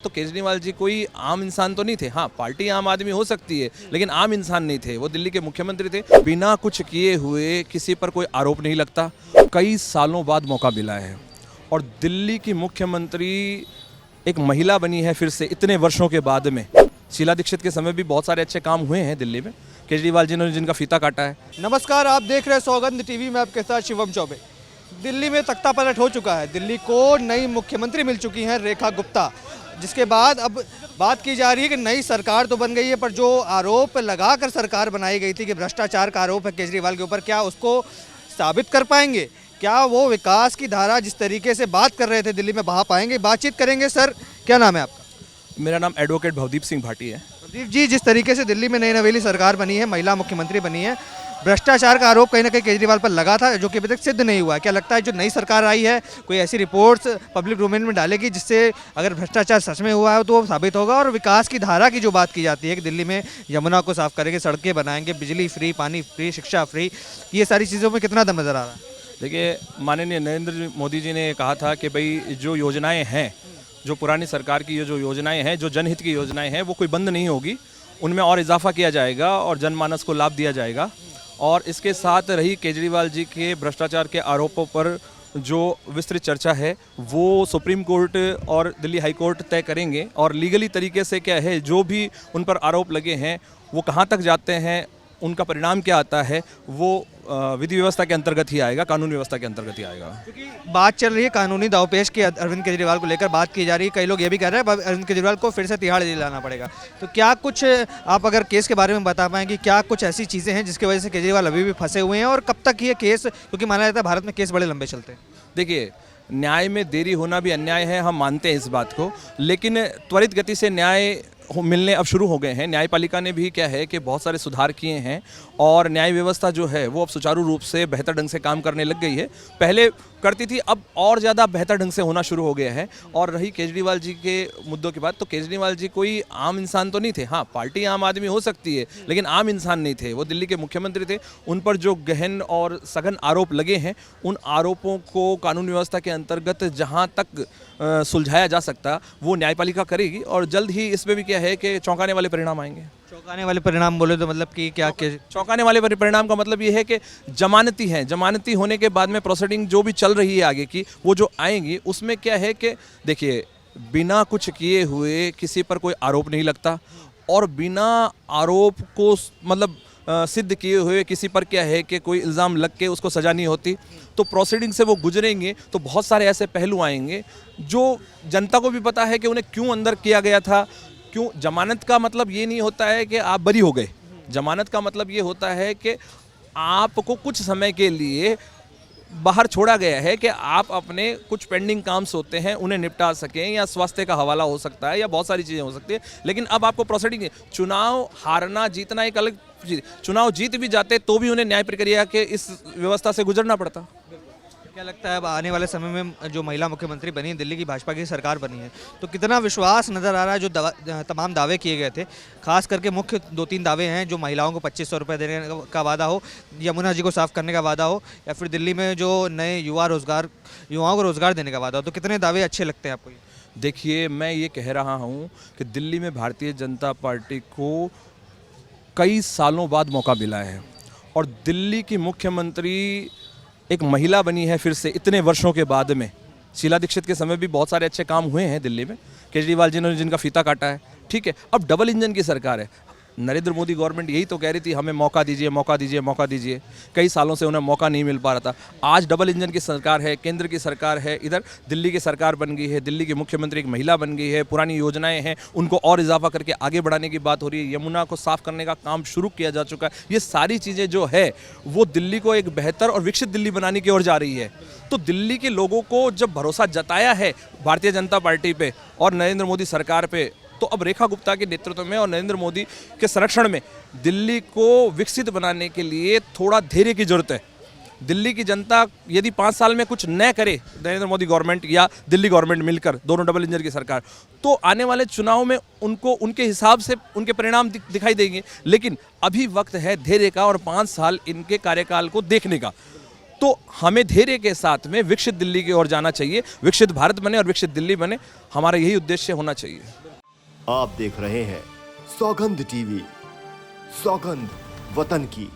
तो केजरीवाल जी कोई आम इंसान तो नहीं थे। हाँ, पार्टी आम आदमी हो सकती है, लेकिन आम इंसान नहीं थे। वो दिल्ली के मुख्यमंत्री थे। बिना कुछ किए हुए किसी पर कोई आरोप नहीं लगता। कई सालों बाद मौका मिला है और दिल्ली की मुख्यमंत्री एक महिला बनी है फिर से इतने वर्षों के बाद में। शीला दीक्षित के समय भी बहुत सारे अच्छे काम हुए हैं दिल्ली में। केजरीवाल जी ने जिनका फीता काटा है। नमस्कार, आप देख रहे हैं सौगंध टीवी में आपके साथ शिवम चौबे। दिल्ली में तख्ता पलट हो चुका है। दिल्ली को नई मुख्यमंत्री मिल चुकी हैं रेखा गुप्ता, जिसके बाद अब बात की जा रही है कि नई सरकार तो बन गई है, पर जो आरोप लगाकर सरकार बनाई गई थी कि भ्रष्टाचार का आरोप है केजरीवाल के ऊपर, क्या उसको साबित कर पाएंगे? क्या वो विकास की धारा जिस तरीके से बात कर रहे थे दिल्ली में बहा पाएंगे? बातचीत करेंगे। सर, क्या नाम है आपका? मेरा नाम एडवोकेट भवदीप सिंह भाटी है। प्रदीप जी, जिस तरीके से दिल्ली में नई नवेली सरकार बनी है, महिला मुख्यमंत्री बनी है, भ्रष्टाचार का आरोप कहीं ना कहीं केजरीवाल पर लगा था, जो कि अभी तक सिद्ध नहीं हुआ है। क्या लगता है जो नई सरकार आई है कोई ऐसी रिपोर्ट्स पब्लिक डोमेन में डालेगी जिससे अगर भ्रष्टाचार सच में हुआ है तो वो साबित होगा? और विकास की धारा की जो बात की जाती है कि दिल्ली में यमुना को साफ करेंगे, सड़कें बनाएंगे, बिजली फ्री, पानी फ्री, शिक्षा फ्री, ये सारी चीज़ों में कितना दम नजर आ रहा है? देखिए, माननीय नरेंद्र मोदी जी ने कहा था कि भाई जो योजनाएं हैं, जो पुरानी सरकार की ये जो योजनाएं हैं, जो जनहित की योजनाएं हैं, वो कोई बंद नहीं होगी। उनमें और इजाफा किया जाएगा और जनमानस को लाभ दिया जाएगा। और इसके साथ रही केजरीवाल जी के भ्रष्टाचार के आरोपों पर जो विस्तृत चर्चा है वो सुप्रीम कोर्ट और दिल्ली हाई कोर्ट तय करेंगे। और लीगली तरीके से क्या है, जो भी उन पर आरोप लगे हैं वो कहाँ तक जाते हैं, उनका परिणाम क्या आता है, वो विधि व्यवस्था के अंतर्गत ही आएगा, कानून व्यवस्था के अंतर्गत ही आएगा। क्योंकि बात चल रही है कानूनी दावपेच की, अरविंद केजरीवाल को लेकर बात की जा रही है। कई लोग ये भी कह रहे हैं अरविंद केजरीवाल को फिर से तिहाड़ जेल लाना पड़ेगा। तो क्या कुछ आप अगर केस के बारे में बता पाएंगे, क्या कुछ ऐसी चीज़ें हैं जिसकी वजह से केजरीवाल अभी भी फंसे हुए हैं, और कब तक ये केस, क्योंकि माना जाता है भारत में केस बड़े लंबे चलते हैं? देखिए, न्याय में देरी होना भी अन्याय है, हम मानते हैं इस बात को, लेकिन त्वरित गति से न्याय मिलने अब शुरू हो गए हैं। न्यायपालिका ने भी क्या है कि बहुत सारे सुधार किए हैं और न्याय व्यवस्था जो है वो अब सुचारू रूप से बेहतर ढंग से काम करने लग गई है। पहले करती थी, अब और ज़्यादा बेहतर ढंग से होना शुरू हो गया है। और रही केजरीवाल जी के मुद्दों की बात, तो केजरीवाल जी कोई आम इंसान तो नहीं थे। हाँ, पार्टी आम आदमी हो सकती है, लेकिन आम इंसान नहीं थे। वो दिल्ली के मुख्यमंत्री थे। उन पर जो गहन और सघन आरोप लगे हैं, उन आरोपों को कानून व्यवस्था के अंतर्गत जहाँ तक सुलझाया जा सकता वो न्यायपालिका करेगी। और जल्द ही इसमें भी क्या है कि चौंकाने वाले परिणाम आएंगे। चौंकाने वाले परिणाम बोले तो मतलब कि क्या? चौंकाने वाले परिणाम का मतलब ये है कि जमानती हैं, जमानती होने के बाद में प्रोसीडिंग जो भी चल रही है आगे की, वो जो आएंगी उसमें क्या है कि देखिए, बिना कुछ किए हुए किसी पर कोई आरोप नहीं लगता और बिना आरोप को मतलब सिद्ध किए हुए किसी पर क्या है कि कोई इल्ज़ाम लग के उसको सज़ा नहीं होती। तो प्रोसीडिंग से वो गुजरेंगे तो बहुत सारे ऐसे पहलू आएंगे जो जनता को भी पता है कि उन्हें क्यों अंदर किया गया था, क्यों। जमानत का मतलब ये नहीं होता है कि आप बरी हो गए। जमानत का मतलब ये होता है कि आपको कुछ समय के लिए बाहर छोड़ा गया है कि आप अपने कुछ पेंडिंग काम्स होते हैं उन्हें निपटा सकें, या स्वास्थ्य का हवाला हो सकता है, या बहुत सारी चीज़ें हो सकती है। लेकिन अब आपको प्रोसीडिंग, चुनाव हारना जीतना एक अलग चीज़। चुनाव जीत भी जाते तो भी उन्हें न्याय प्रक्रिया के इस व्यवस्था से गुजरना पड़ता। क्या लगता है अब आने वाले समय में जो महिला मुख्यमंत्री बनी है, दिल्ली की भाजपा की सरकार बनी है, तो कितना विश्वास नज़र आ रहा है? जो तमाम दावे किए गए थे, खास करके मुख्य 2-3 दावे हैं, जो महिलाओं को 2500 रुपये देने का वादा हो, यमुना जी को साफ करने का वादा हो, या फिर दिल्ली में जो नए युवाओं को रोज़गार देने का वादा हो, तो कितने दावे अच्छे लगते हैं आपको? देखिए, मैं ये कह रहा हूँ कि दिल्ली में भारतीय जनता पार्टी को कई सालों बाद मौका मिला है और दिल्ली की मुख्यमंत्री एक महिला बनी है फिर से इतने वर्षों के बाद में। शीला दीक्षित के समय भी बहुत सारे अच्छे काम हुए हैं दिल्ली में। केजरीवाल जी ने जिनका फीता काटा है, ठीक है। अब डबल इंजन की सरकार है। नरेंद्र मोदी गवर्नमेंट यही तो कह रही थी हमें मौका दीजिए, मौका दीजिए, मौका दीजिए। कई सालों से उन्हें मौका नहीं मिल पा रहा था। आज डबल इंजन की सरकार है, केंद्र की सरकार है, इधर दिल्ली की सरकार बन गई है, दिल्ली की मुख्यमंत्री एक महिला बन गई है, पुरानी योजनाएं हैं उनको और इजाफा करके आगे बढ़ाने की बात हो रही है, यमुना को साफ करने का काम शुरू किया जा चुका है। ये सारी चीज़ें जो है वो दिल्ली को एक बेहतर और विकसित दिल्ली बनाने की ओर जा रही है। तो दिल्ली के लोगों को जब भरोसा जताया है भारतीय जनता पार्टी पे और नरेंद्र मोदी सरकार पे, तो अब रेखा गुप्ता के नेतृत्व में और नरेंद्र मोदी के संरक्षण में दिल्ली को विकसित बनाने के लिए थोड़ा धैर्य की जरूरत है। दिल्ली की जनता यदि 5 साल में कुछ न करे, नरेंद्र मोदी गवर्नमेंट या दिल्ली गवर्नमेंट मिलकर, दोनों डबल इंजन की सरकार, तो आने वाले चुनाव में उनको उनके हिसाब से उनके परिणाम दिखाई देंगे। लेकिन अभी वक्त है धैर्य का और 5 साल इनके कार्यकाल को देखने का। तो हमें धैर्य के साथ में विकसित दिल्ली की ओर जाना चाहिए, विकसित भारत बने और विकसित दिल्ली बने, हमारा यही उद्देश्य होना चाहिए। आप देख रहे हैं सौगंध टीवी, सौगंध वतन की।